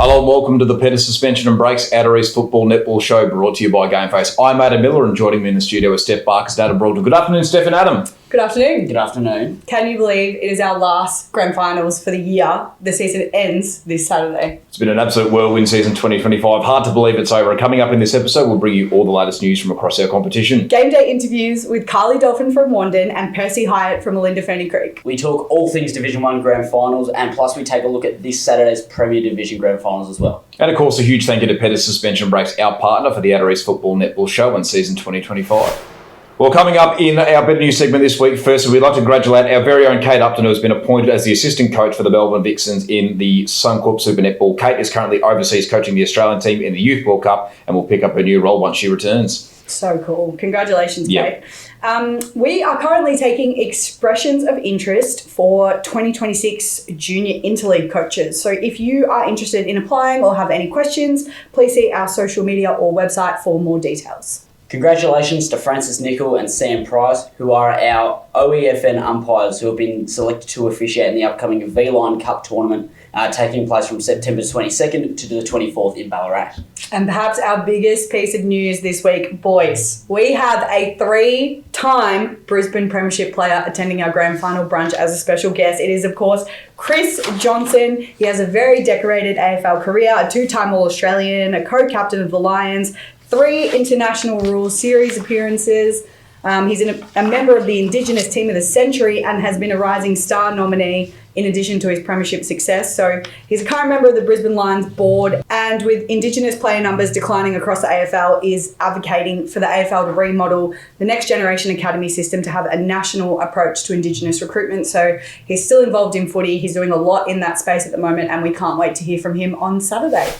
Hello and welcome to the Pedders Suspension and Breaks Outer East Football Netball Show, brought to you by Gameface. I'm Adam Miller, and joining me in the studio is Steph Barker's Adam Broad. Good afternoon, Steph and Adam. Good afternoon. Good afternoon. Can you believe it is our last grand finals for the year? The season ends this Saturday. It's been an absolute whirlwind season 2025. Hard to believe it's over. And coming up in this episode, we'll bring you all the latest news from across our competition. Game day interviews with Dophin from Wandin and Percy Hyett from Olinda, Ferny Creek. We talk all things Division 1 grand finals, and plus we take a look at this Saturday's Premier Division grand finals as well. And of course, a huge thank you to Pedders Suspension Breaks, our partner for the Outer East Football Netball Show in season 2025. Well, coming up in our Better News segment this week, firstly, we'd like to congratulate our very own Kate Upton, who has been appointed as the assistant coach for the Melbourne Vixens in the Suncorp Super Netball. Kate is currently overseas coaching the Australian team in the Youth World Cup and will pick up her new role once she returns. So cool. Congratulations, Kate. Yep. We are currently taking expressions of interest for 2026 junior interleague coaches. So if you are interested in applying or have any questions, please see our social media or website for more details. Congratulations to Francis Nicol and Sam Price, who are our OEFN umpires who have been selected to officiate in the upcoming V-Line Cup tournament taking place from September 22nd to the 24th in Ballarat. And perhaps our biggest piece of news this week, boys. We have a 3-time Brisbane Premiership player attending our grand final brunch as a special guest. It is, of course, Chris Johnson. He has a very decorated AFL career, a 2-time All-Australian, a co-captain of the Lions, 3 international rules series appearances. He's a member of the Indigenous Team of the Century and has been a Rising Star nominee in addition to his premiership success. So he's a current member of the Brisbane Lions board, and with Indigenous player numbers declining across the AFL, is advocating for the AFL to remodel the next generation academy system to have a national approach to Indigenous recruitment. So he's still involved in footy. He's doing a lot in that space at the moment, and we can't wait to hear from him on Saturday.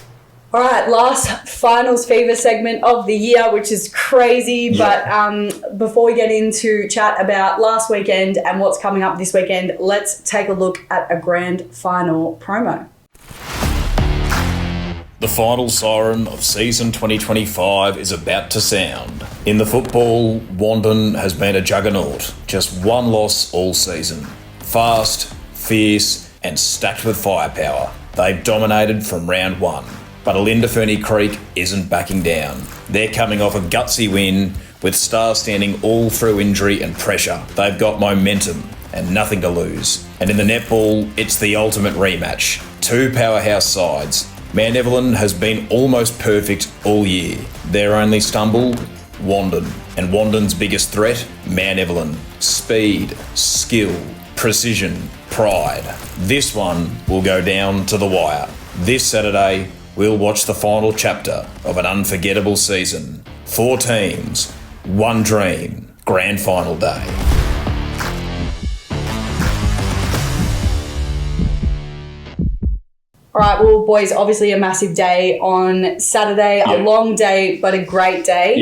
All right, last finals fever segment of the year, which is crazy. Yeah. But before we get into chat about last weekend and what's coming up this weekend, let's take a look at a grand final promo. The final siren of season 2025 is about to sound. In the football, Wandin has been a juggernaut. Just one loss all season. Fast, fierce, and stacked with firepower. They've dominated from round 1. But Olinda Ferny Creek isn't backing down. They're coming off a gutsy win with stars standing all through injury and pressure. They've got momentum and nothing to lose. And in the netball, it's the ultimate rematch. 2 powerhouse sides. Mount Evelyn has been almost perfect all year. Their only stumble, Wandin. And Wandin's biggest threat, Mount Evelyn. Speed, skill, precision, pride. This one will go down to the wire. This Saturday, we'll watch the final chapter of an unforgettable season. 4 teams, 1 dream, grand final day. All right, well, boys, obviously a massive day on Saturday, a long day, but a great day.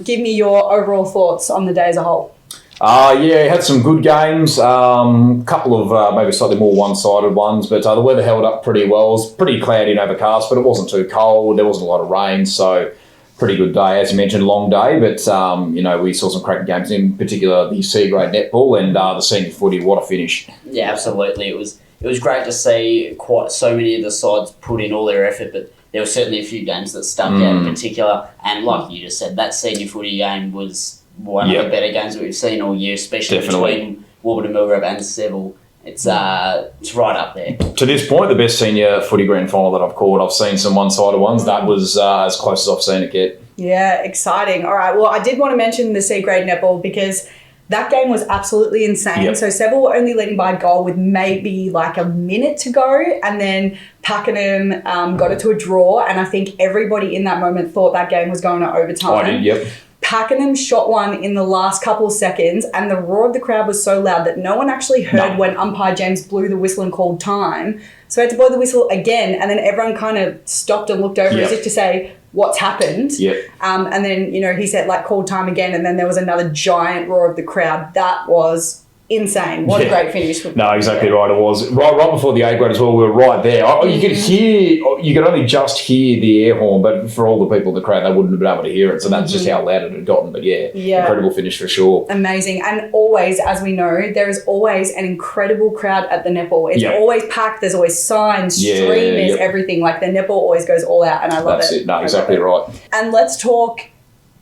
Give me your overall thoughts on the day as a whole. Had some good games, couple of maybe slightly more one-sided ones, but the weather held up pretty well. It was pretty cloudy and overcast, but it wasn't too cold. There wasn't a lot of rain, so pretty good day. As you mentioned, long day, but we saw some cracking games, in particular the C-grade netball and the senior footy. What a finish. Yeah, absolutely. It was great to see quite so many of the sides put in all their effort, but there were certainly a few games that stuck out in particular, and like you just said, that senior footy game was one of the better games that we've seen all year, especially between Warburton, Millgrove and Seville. It's right up there. To this point, the best senior footy grand final that I've called. I've seen some one-sided ones. That was as close as I've seen it get. Yeah, exciting. All right, well, I did want to mention the C-grade netball because that game was absolutely insane. Yep. So Seville were only leading by a goal with maybe like a minute to go, and then Pakenham got it to a draw, and I think everybody in that moment thought that game was going to overtime. I did, yep. Pakenham shot one in the last couple of seconds, and the roar of the crowd was so loud that no one actually heard when umpire James blew the whistle and called time. So I had to blow the whistle again, and then everyone kind of stopped and looked over as if to say, what's happened? And then, he said, called time again, and then there was another giant roar of the crowd. That was insane. What a great finish. No, exactly right. It was right before the A grade as well. We were right there. You could only just hear the air horn, but for all the people in the crowd, they wouldn't have been able to hear it. So that's just how loud it had gotten. But incredible finish for sure. Amazing. And always, as we know, there is always an incredible crowd at the netball. It's always packed. There's always signs, streamers, everything. Like the netball always goes all out, and I love it. That's it. No, exactly right. And let's talk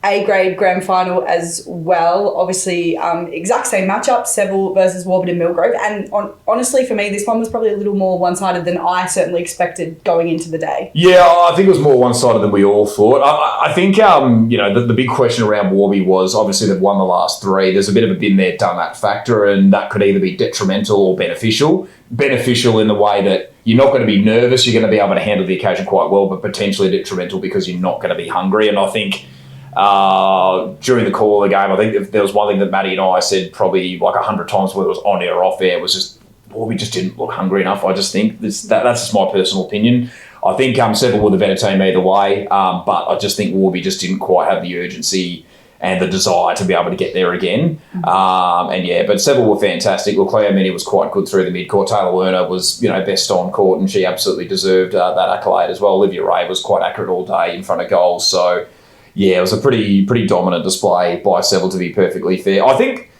A-grade grand final as well. Obviously, exact same matchup, Seville versus Warburton Millgrove. And honestly, for me, this one was probably a little more one-sided than I certainly expected going into the day. Yeah, I think it was more one-sided than we all thought. I think, the big question around Warby was, obviously, they've won the last 3. There's a bit of a been there, done that factor, and that could either be detrimental or beneficial. Beneficial in the way that you're not going to be nervous, you're going to be able to handle the occasion quite well, but potentially detrimental because you're not going to be hungry. And I think during the call of the game, I think if there was one thing that Matty and I said probably like 100 times, whether it was on air or off air, was just, we just didn't look hungry enough. I just think that's just my personal opinion. I think Seville were the better team either way, but I just think Warby just didn't quite have the urgency and the desire to be able to get there again. But Seville were fantastic. Look, Cleo Mini was quite good through the mid-court. Taylor Werner was, best on court, and she absolutely deserved that accolade as well. Olivia Ray was quite accurate all day in front of goals. So, it was a pretty dominant display by Seville, to be perfectly fair. I think,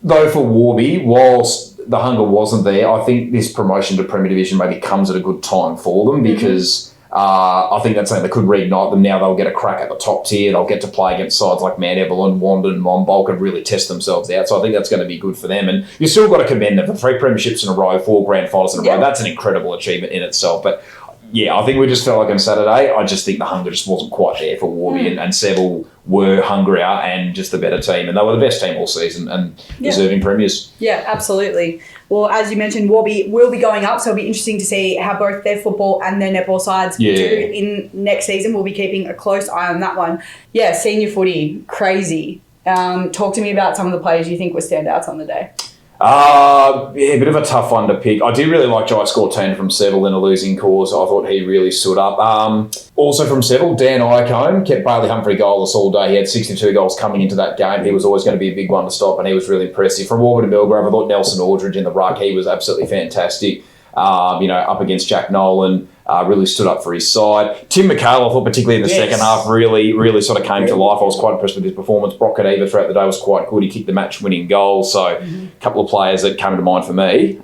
though, for Warby, whilst the hunger wasn't there, I think this promotion to Premier Division maybe comes at a good time for them because I think that's something that could reignite them. Now they'll get a crack at the top tier. They'll get to play against sides like Mount Evelyn, Wandin, Monbulk and really test themselves out. So I think that's going to be good for them. And you've still got to commend them for 3 premierships in a row, 4 grand finals in a row. That's an incredible achievement in itself. But I think we just felt like on Saturday, I just think the hunger just wasn't quite there for Warby, and Seville were hungrier and just the better team, and they were the best team all season and deserving premiers. Yeah, absolutely. Well, as you mentioned, Warby will be going up, so it'll be interesting to see how both their football and their netball sides do in next season. We'll be keeping a close eye on that one. Yeah, senior footy, crazy. Talk to me about some of the players you think were standouts on the day. A bit of a tough one to pick. I did really like Jai Scortin from Seville in a losing cause. I thought he really stood up. Also from Seville, Dan Iacombe kept Bailey Humphrey goalless all day. He had 62 goals coming into that game. He was always going to be a big one to stop, and he was really impressive. From Warburton Millgrove, I thought Nelson Aldridge in the ruck, he was absolutely fantastic. Up against Jack Nolan, really stood up for his side. Tim McHale, I thought particularly in the second half, really sort of came to life. I was quite impressed with his performance. Brock Eva throughout the day was quite good. He kicked the match-winning goal. So a couple of players that came to mind for me.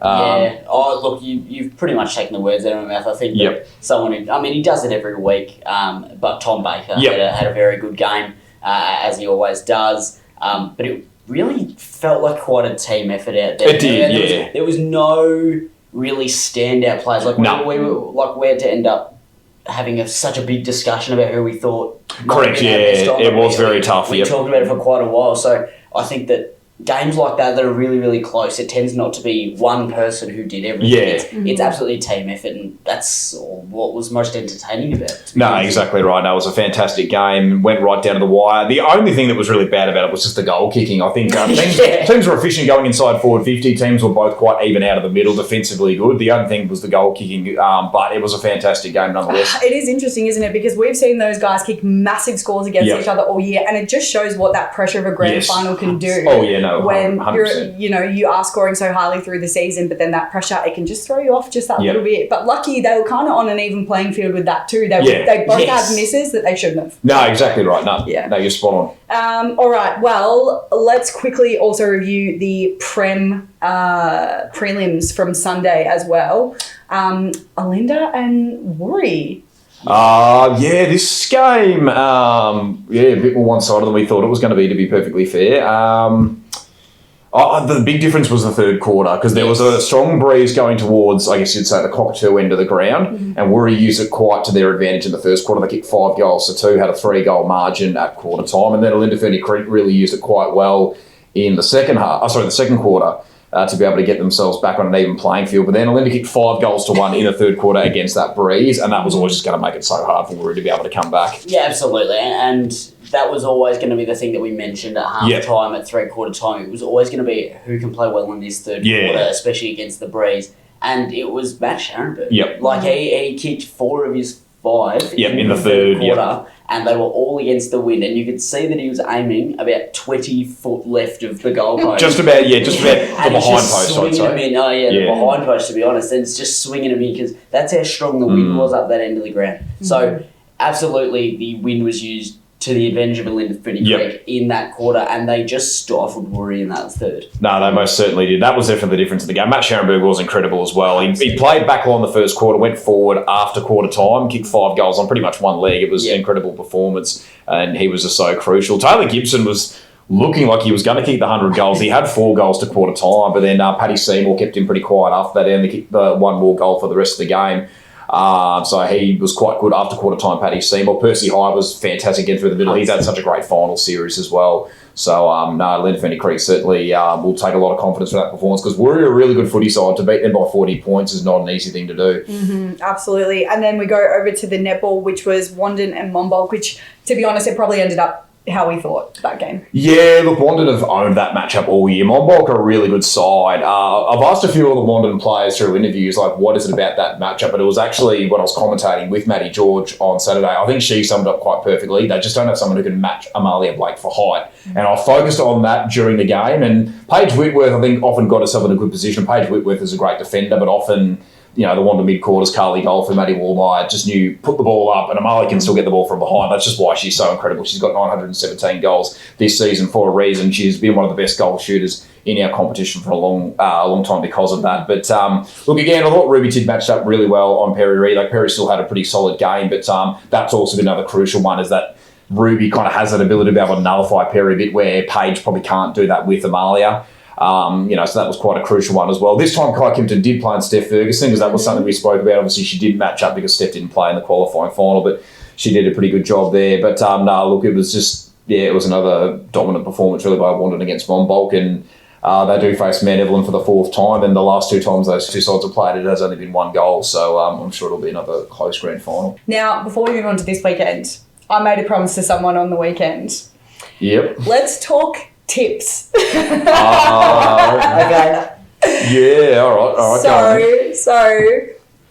You've pretty much taken the words out of my mouth. I think that someone who, he does it every week, but Tom Baker had a very good game, as he always does. But it really felt like quite a team effort out there. It did, There was no really standout players. We had to end up having such a big discussion about who we thought. Correct, it was very tough. We talked about it for quite a while, so I think that games like that are really, really close, it tends not to be one person who did everything. It's absolutely a team effort, and that's what was most entertaining about it. No, exactly right. No, it was a fantastic game. Went right down to the wire. The only thing that was really bad about it was just the goal kicking. I think teams were efficient going inside forward 50. Teams were both quite even out of the middle, defensively good. The only thing was the goal kicking, but it was a fantastic game nonetheless. It is interesting, isn't it? Because we've seen those guys kick massive scores against each other all year, and it just shows what that pressure of a grand final can do. Oh, yeah, no. When 100%. you are scoring so highly through the season, but then that pressure, it can just throw you off just that little bit. But lucky they were kind of on an even playing field with that too. They both had misses that they shouldn't have. No, exactly right. No, you're spot on. All right, well, let's quickly also review the prelims from Sunday as well. Olinda and Woori. This game, a bit more one-sided than we thought it was going to be perfectly fair. The big difference was the third quarter because there was a strong breeze going towards, I guess you'd say, the cockatoo end of the ground, and Woori used it quite to their advantage in the first quarter. They kicked 5 goals to 2, had a 3-goal margin at quarter time, and then Olinda Ferny really used it quite well in the second quarter. To be able to get themselves back on an even playing field. But then Olinda kicked 5 goals to 1 in the third quarter against that breeze, and that was always just going to make it so hard for Woori to be able to come back. Yeah, absolutely. And that was always going to be the thing that we mentioned at half time, at three-quarter time. It was always going to be who can play well in this third quarter, especially against the breeze. And it was Matt Sharonberg. Yep. He kicked 4 of his 5 in the third quarter, and they were all against the wind, and you could see that he was aiming about 20 foot left of the goalpost. Just about the behind post, I'd swinging say. them in. The behind post, to be honest, and it's just swinging them in because that's how strong the wind was up that end of the ground. So, absolutely, the wind was used to the advantage of Olinda Ferny Creek in that quarter, and they just stifled Worry in that third. No, they most certainly did. That was definitely the difference in the game. Matt Scharenberg was incredible as well. He played backline the first quarter, went forward after quarter time, kicked 5 goals on pretty much one leg. It was an incredible performance, and he was just so crucial. Taylor Gibson was looking like he was going to kick the 100 goals. He had 4 goals to quarter time, but then Paddy Seymour kept him pretty quiet after that, and he kicked the 1 more goal for the rest of the game. So he was quite good after quarter time, Paddy Seymour. Percy Hyett was fantastic getting through the middle. He's had such a great final series as well. So, Olinda Ferny Creek certainly will take a lot of confidence from that performance because we're a really good footy side. To beat them by 40 points is not an easy thing to do. Absolutely. And then we go over to the netball, which was Wandin and Monbulk, which, to be honest, it probably ended up how we thought that game. Yeah, look, Wandin have owned that matchup all year. Monbulk are a really good side. I've asked a few of the Wandin players through interviews, like, what is it about that matchup? But it was actually when I was commentating with Maddie George on Saturday. I think she summed it up quite perfectly. They just don't have someone who can match Amalia Blake for height. And I focused on that during the game. And Paige Whitworth, I think, often got herself in a good position. Paige Whitworth is a great defender, but often, the Wanda mid-quarters, Carly Golf and Maddie Wallmeyer just knew put the ball up and Amalia can still get the ball from behind. That's just why she's so incredible. She's got 917 goals this season for a reason. She's been one of the best goal shooters in our competition for a long time because of that. But look, again, I thought Ruby Tid matched up really well on Perry Reid. Like, Perry still had a pretty solid game, but that's also been another crucial one, is that Ruby kind of has that ability to be able to nullify Perry a bit where Paige probably can't do that with Amalia. So that was quite a crucial one as well. This time, Kai Kimpton did play on Steph Ferguson because that was something we spoke about. Obviously, she did match up because Steph didn't play in the qualifying final, but she did a pretty good job there. But look, it was just, it was another dominant performance really by Wandin against Monbulk, and they do face Mount Evelyn for the 4th time, and the last 2 times those 2 sides have played, it has only been 1 goal, so I'm sure it'll be another close grand final. Now, before we move on to this weekend, I made a promise to someone on the weekend. Yep. Let's talk tips. Okay. Yeah, all right. So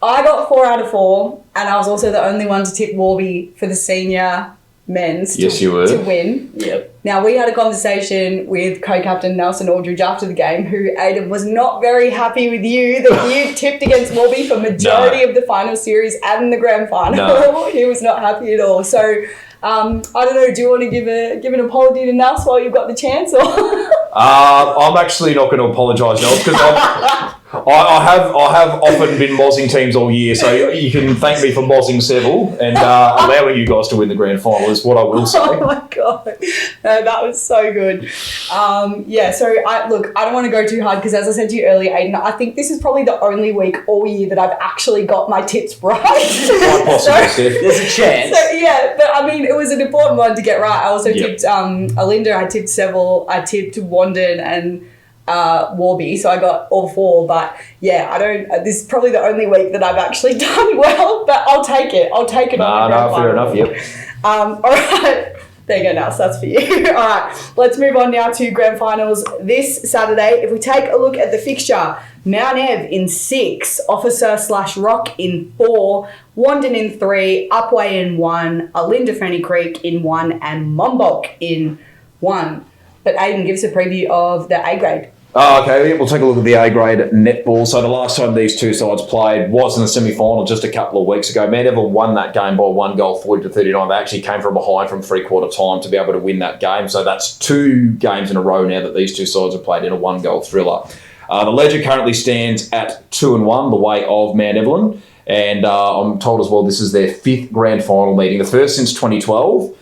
I got 4 out of 4, and I was also the only one to tip Warby for the senior men's to win. Yep. Now, we had a conversation with co-captain Nelson Aldridge after the game, who, Aidan, was not very happy with you that you tipped against Warby for majority of the final series and the grand final. No. He was not happy at all. So, I don't know, do you want to give an apology to Nels while you've got the chance? Or I'm actually not going to apologise, Nels, because I have often been mozzing teams all year, so you can thank me for mozzing several and allowing you guys to win the grand final is what I will say. Oh my God. No, that was so good. So I don't want to go too hard because, as I said to you earlier, Aidan, I think this is probably the only week all year that I've actually got my tips right. Quite possible, Steph. There's a chance. So, yeah, but I mean, it was an important one to get right. I also tipped Olinda, I tipped Seville, I tipped Wandin and Warby, so I got all 4, but this is probably the only week that I've actually done well, but I'll take it. Fair enough, yep. All right. There you go, Nels, that's for you. All right, let's move on now to grand finals this Saturday. If we take a look at the fixture, Mount Ev in 6, Officer/Rock in 4, Wandin in 3, Upway in 1, Olinda Ferny Creek in 1, and Monbulk in 1. But Aidan, give us a preview of the A grade. Okay, we'll take a look at the A grade netball. So the last time these 2 sides played was in the semi-final just a couple of weeks ago. Mount Evelyn won that game by 1 goal, 40-39. They actually came from behind from 3/4 time to be able to win that game. So that's 2 games in a row now that these 2 sides have played in a 1-goal thriller. The ledger currently stands at 2-1, the way of Mount Evelyn. And I'm told as well this is their 5th grand final meeting, the first since 2012.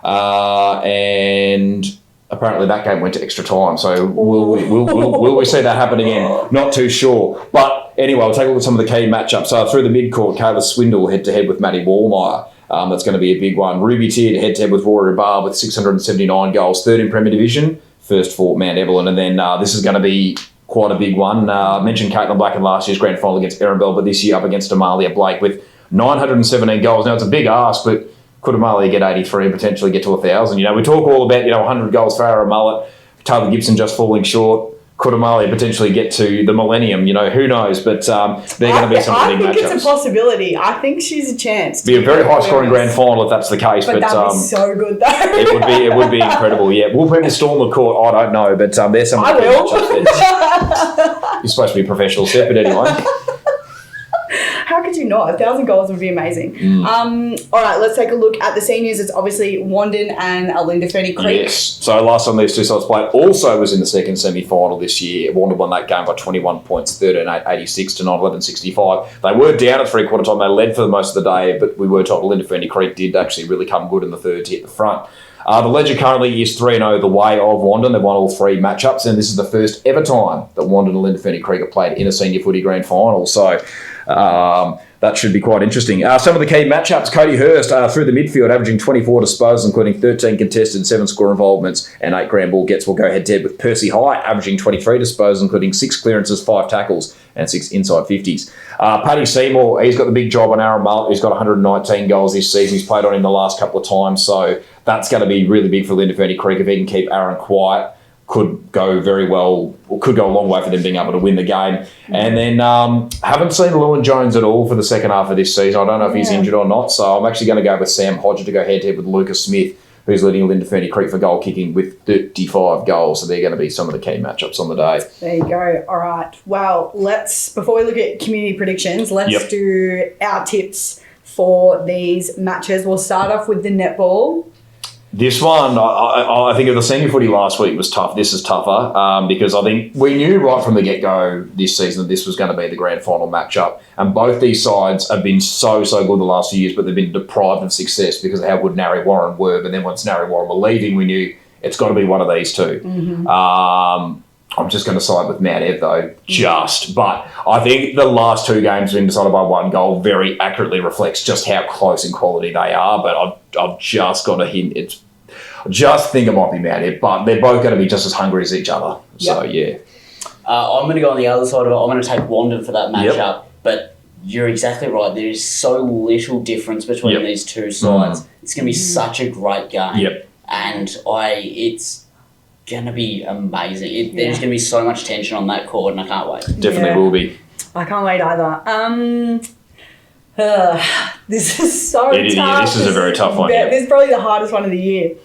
And apparently that game went to extra time, so will we see that happen again? Not too sure. But anyway, we'll take a look at some of the key matchups. So through the mid-court, Kayla Swindle head-to-head with Maddie Wallmeyer. That's going to be a big one. Ruby Tid head-to-head with Warrior Bar with 679 goals, 3rd in Premier Division, 1st for Mount Evelyn. And then this is going to be quite a big one. I mentioned Caitlin Black in last year's grand final against Ehrenbell, but this year up against Amalia Blake with 917 goals. Now, it's a big ask, but could Amalia get 83 and potentially get to 1,000? We talk all about, 100 goals for Aaron Mullet, Taylor Gibson just falling short. could Amalia potentially get to the millennium? Who knows? But they're going to be some of the big matchups. I think it's a possibility. I think she's a chance. Be a very high-scoring grand final if that's the case. But that'd be so good, though. it would be incredible. Yeah, will Predators storm the court? I don't know, but there's some. I will. You're supposed to be a professional, Seth, but anyway. How could you not? 1,000 goals would be amazing. All right, let's take a look at the seniors. It's obviously Wandin and Olinda Ferny Creek. Yes. So last time these two sides played also was in the second semi-final this year. Wandin won that game by 21 points, 13-8, 86 to 9-11, 65. They were down at three-quarter time. They led for most of the day, but we were told Olinda Ferny Creek did actually really come good in the third to hit the front. The ledger currently is 3-0 the way of Wandin. They've won all three matchups, and this is the first ever time that Wandin and Olinda Ferny Creek have played in a senior footy grand final. So that should be quite interesting. Some of the key matchups, Cody Hurst through the midfield, averaging 24 disposals, including 13 contested, 7 score involvements, and 8 grand ball gets will go head-to-head with Percy Hyett, averaging 23 disposals, including 6 clearances, 5 tackles, and 6 inside 50s. Paddy Seymour, he's got the big job on Aaron Mullet. He's got 119 goals this season. He's played on him the last couple of times, so that's going to be really big for Olinda Ferny Creek. If he can keep Aaron quiet, could go very well, or could go a long way for them being able to win the game. And then haven't seen Lewin Jones at all for the second half of this season. I don't know if he's injured or not, so I'm actually going to go with Sam Hodger to go head-to-head with Lucas Smith, who's leading Olinda Ferny Creek for goal kicking with 35 goals. So they're going to be some of the key matchups on the day. There you go. All right. Well, before we look at community predictions, let's do our tips for these matches. We'll start off with the netball. This one, I think of the senior footy last week was tough. This is tougher because I think we knew right from the get-go this season that this was going to be the grand final matchup. And both these sides have been so good the last few years, but they've been deprived of success because of how good Narre Warren were. But then once Narre Warren were leaving, we knew it's got to be one of these two. Mm-hmm. I'm just going to side with Mount Ev, though, But I think the last 2 games have been decided by 1 goal very accurately reflects just how close in quality they are. But I've just got a hint. I just think it might be Mount Ev, but they're both going to be just as hungry as each other. Yep. So, yeah. I'm going to go on the other side of it. I'm going to take Wandin for that matchup. But you're exactly right. There is so little difference between these two sides. It's going to be such a great game. Yep. And it's going to be amazing. There's going to be so much tension on that court, and I can't wait. Definitely will be. I can't wait either. This is so tough. Yeah, this is a very tough one. This is probably the hardest one of the year.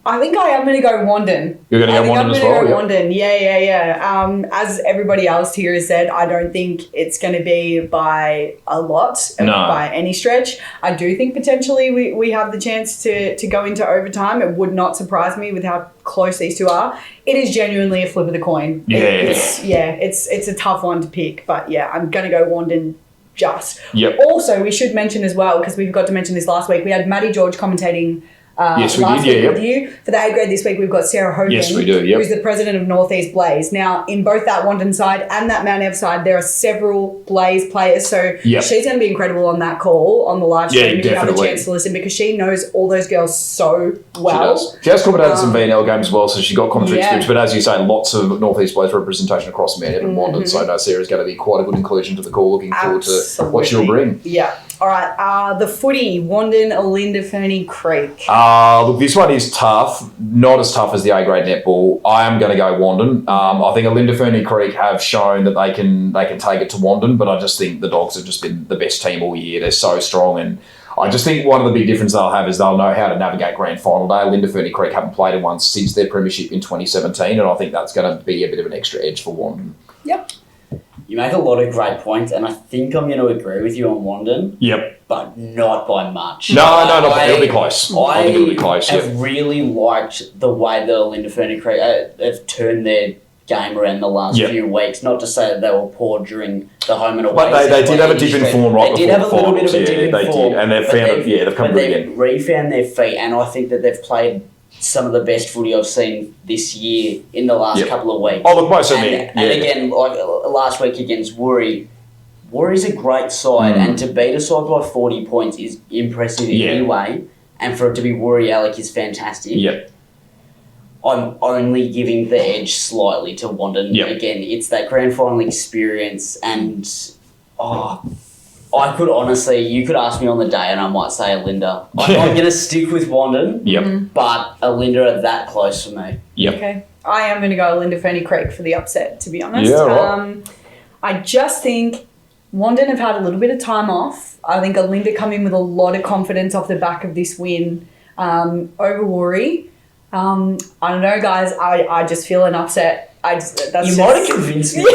I think I am going to go Wandin. You're going to go Wandin as well? I'm going to go Wandin. Yeah. As everybody else here has said, I don't think it's going to be by a lot, by any stretch. I do think potentially we have the chance to go into overtime. It would not surprise me with how close these two are. It is genuinely a flip of the coin. It's a tough one to pick, but I'm going to go Wandin. Also, we should mention as well, because we forgot to mention this last week, we had Maddie George commentating yes, we last did, week with you. For the A grade this week, we've got Sarah Hogan, yes, we do, who's the president of Northeast Blaze. Now, in both that Wandin side and that Mount Ev side, there are several Blaze players, so she's going to be incredible on that call on the live stream if you have a chance to listen, because she knows all those girls so well. She has commentated some VNL games as well, so she's got commentary experience, but as you say, lots of Northeast Blaze representation across Mount Ev and Wandin, so no, Sarah's going to be quite a good inclusion to the call. Looking forward to what she'll bring. Yeah. All right, the footy, Wandin, Olinda, Ferny Creek. Look, this one is tough. Not as tough as the A-grade netball. I am going to go Wandin. I think Olinda, Ferny Creek have shown that they can take it to Wandin, but I just think the Dogs have just been the best team all year. They're so strong, and I just think one of the big differences they'll have is they'll know how to navigate grand final day. Olinda, Ferny Creek haven't played in one since their premiership in 2017, and I think that's going to be a bit of an extra edge for Wandin. Yep. You make a lot of great points, and I think I'm going to agree with you on Wandin. Yep. But not by much. No, it'll be close. I think it'll be close. I have really liked the way that Olinda Ferny Creek have turned their game around the last few weeks. Not to say that they were poor during the home and away. But they did have a dip in form right before the finals. They did have a little bit of a dip in form. And they've found it, they've come good again. They've refound their feet, and I think that they've played some of the best footy I've seen this year in the last couple of weeks. Oh, look, most certainly. And again, like last week against Woori, Woori's a great side, and to beat a side by 40 points is impressive anyway, and for it to be Woori Alec is fantastic. Yep. I'm only giving the edge slightly to Wandin. Yep. Again, it's that grand final experience, and I could honestly, you could ask me on the day and I might say Olinda. I'm going to stick with Wandin, but Olinda are that close for me. Yep. Okay. I am going to go Olinda Ferny Creek for the upset, to be honest. Yeah, right. I just think Wandin have had a little bit of time off. I think Olinda come in with a lot of confidence off the back of this win over Warri. I don't know, guys. I just feel an upset. Might have convinced me.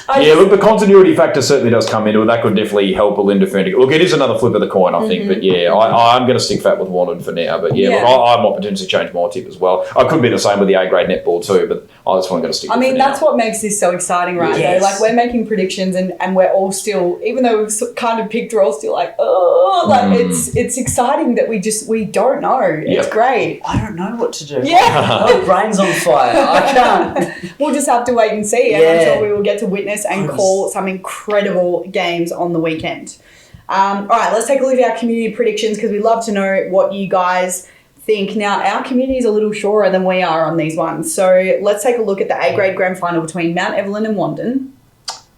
Look, the continuity factor certainly does come into it. That could definitely help Olinda Ferny. Look, it is another flip of the coin, I think. But I'm going to stick fat with Wandin for now. But look, I might potentially change my tip as well. I could be the same with the A-grade netball too, but I just want to stick with it for that's now. what makes this so exciting, right? Yes. Like, we're making predictions and we're all still, even though we've kind of picked, we're all still like, it's exciting that we don't know. It's great. I don't know what to do. Yeah. My brain's on fire. I can't. We'll just have to wait and see. And I'm sure we will get to witness and call some incredible games on the weekend. All right, let's take a look at our community predictions because we love to know what you guys think. Now, our community is a little surer than we are on these ones. So let's take a look at the A-grade grand final between Mount Evelyn and Wandin.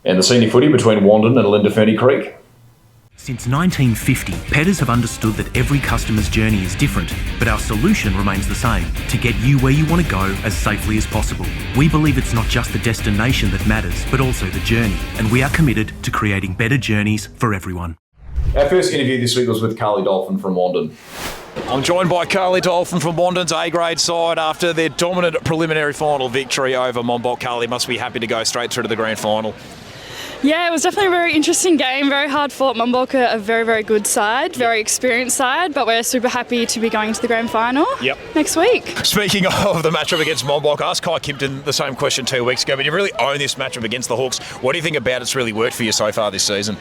And the senior footy between Wandin and Olinda Ferny Creek. Since 1950, Pedders have understood that every customer's journey is different, but our solution remains the same, to get you where you want to go as safely as possible. We believe it's not just the destination that matters, but also the journey, and we are committed to creating better journeys for everyone. Our first interview this week was with Carly Dophin from Wandin. I'm joined by Carly Dophin from Wandin's A-grade side after their dominant preliminary final victory over Monbulk. Carly must be happy to go straight through to the grand final. Yeah, it was definitely a very interesting game, very hard fought. Monbulk are a very, very good side, very experienced side, but we're super happy to be going to the grand final next week. Speaking of the matchup against Monbulk, I asked Kai Kimpton the same question 2 weeks ago, but you really own this matchup against the Hawks. What do you think about it's really worked for you so far this season?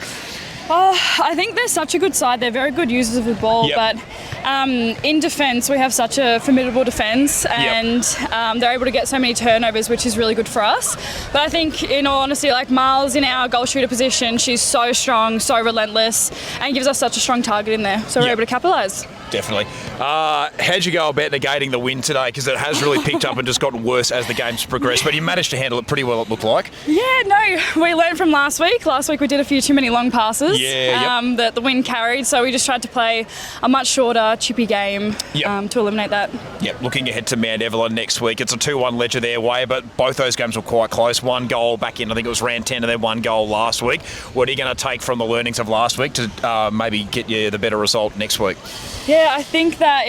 Oh, I think they're such a good side. They're very good users of the ball, but in defence, we have such a formidable defence, and they're able to get so many turnovers, which is really good for us. But I think, in all honesty, like Miles in our goal shooter position, she's so strong, so relentless, and gives us such a strong target in there, so we're able to capitalise. Definitely. How'd you go about negating the win today? Because it has really picked up and just gotten worse as the game's progressed, but you managed to handle it pretty well, it looked like. Yeah, no, we learned from last week. Last week we did a few too many long passes that the wind carried, so we just tried to play a much shorter, chippy game to eliminate that. Looking ahead to Mount Evelyn next week, it's a 2-1 ledger their way, but both those games were quite close. One goal back in, I think it was round 10, and then one goal last week. What are you going to take from the learnings of last week to maybe get you the better result next week? Yeah, I think that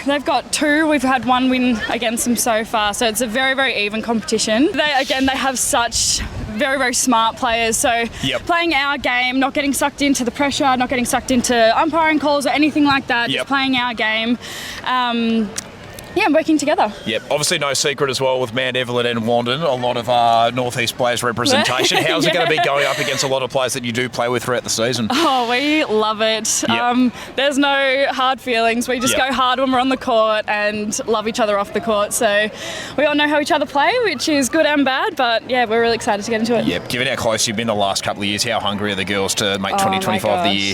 they've got 2. We've had 1 win against them so far, so it's a very, very even competition. They have such very, very smart players, so playing our game, not getting sucked into the pressure, not getting sucked into umpiring calls or anything like that, just playing our game. Working together. Obviously no secret as well with Mount Evelyn and Wandin, a lot of Northeast players representation. How's it going to be going up against a lot of players that you do play with throughout the season? Oh, we love it. There's no hard feelings. We just go hard when we're on the court and love each other off the court. So we all know how each other play, which is good and bad, but we're really excited to get into it. Given how close you've been the last couple of years, how hungry are the girls to make 2025 the year?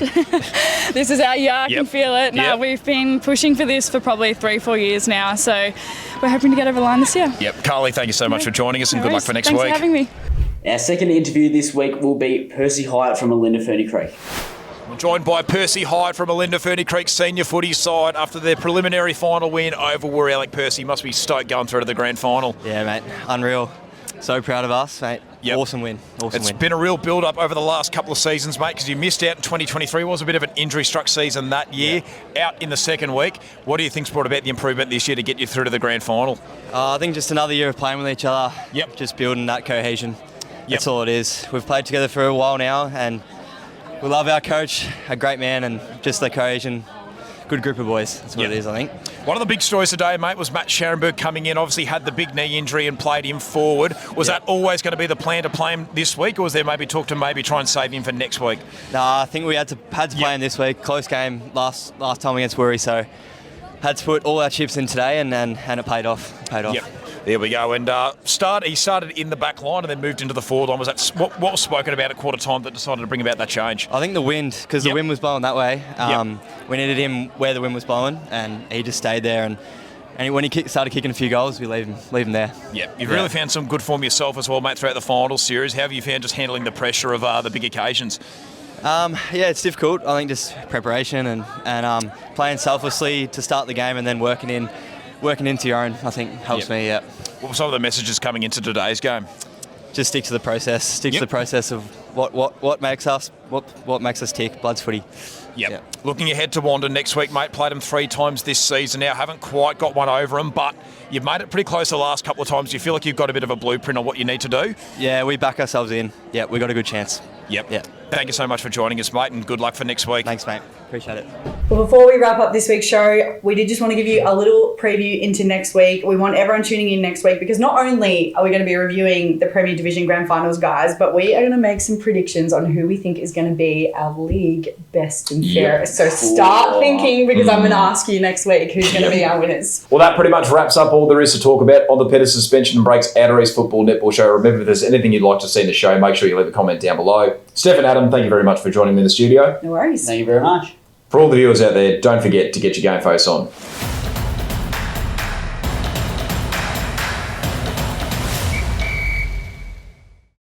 This is our year, I can feel it. No, we've been pushing for this for probably 3-4 years now. So we're hoping to get over the line this year. Carly, thank you so much for joining us and good luck for next week. Thanks for having me. Our second interview this week will be Percy Hyett from Olinda Ferny Creek. We're joined by Percy Hyett from Olinda Ferny Creek senior footy side after their preliminary final win over Warri. Percy must be stoked going through to the grand final. Yeah, mate. Unreal. So proud of us, mate. Awesome win. It's been a real build-up over the last couple of seasons, mate, because you missed out in 2023. It was a bit of an injury-struck season that year, out in the second week. What do you think's brought about the improvement this year to get you through to the grand final? I think just another year of playing with each other, just building that cohesion. That's all it is. We've played together for a while now, and we love our coach, a great man, and just the cohesion. Good group of boys. That's what it is, I think. One of the big stories today, mate, was Matt Scharenberg coming in. Obviously had the big knee injury and played him forward. Was that always going to be the plan to play him this week, or was there maybe talk to maybe try and save him for next week? I think we had to play him this week. Close game last time against Warri, so had to put all our chips in today, and it paid off. There we go. And he started in the back line and then moved into the forward line. Was that what was spoken about at quarter time that decided to bring about that change? I think the wind, because the wind was blowing that way. We needed him where the wind was blowing, and he just stayed there. And when he started kicking a few goals, we leave him there. You've really found some good form yourself as well, mate, throughout the final series. How have you found just handling the pressure of the big occasions? It's difficult. I think just preparation and playing selflessly to start the game, and then working in working into your own, I think, helps me, yeah. What were some of the messages coming into today's game? Just stick to the process. Stick to the process of what makes us tick. Bloods footy. Yep. Looking ahead to Wandin next week, mate. Played them 3 times this season now. Haven't quite got one over them, but you've made it pretty close the last couple of times. Do you feel like you've got a bit of a blueprint on what you need to do? Yeah, we back ourselves in. Yeah, we got a good chance. Yep. Yeah. Thank you so much for joining us, mate, and good luck for next week. Thanks, mate. Appreciate it. Well, before we wrap up this week's show, we did just want to give you a little preview into next week. We want everyone tuning in next week because not only are we going to be reviewing the Premier Division Grand Finals, guys, but we are going to make some predictions on who we think is going to be our league best and fairest. So start thinking because I'm going to ask you next week who's going to be our winners. Well, that pretty much wraps up all there is to talk about on the Pedders Suspension and Breaks Outer East Football Netball Show. Remember, if there's anything you'd like to see in the show, make sure you leave a comment down below. Steph and Adam, thank you very much for joining me in the studio. No worries. Thank you very much. For all the viewers out there, don't forget to get your game face on.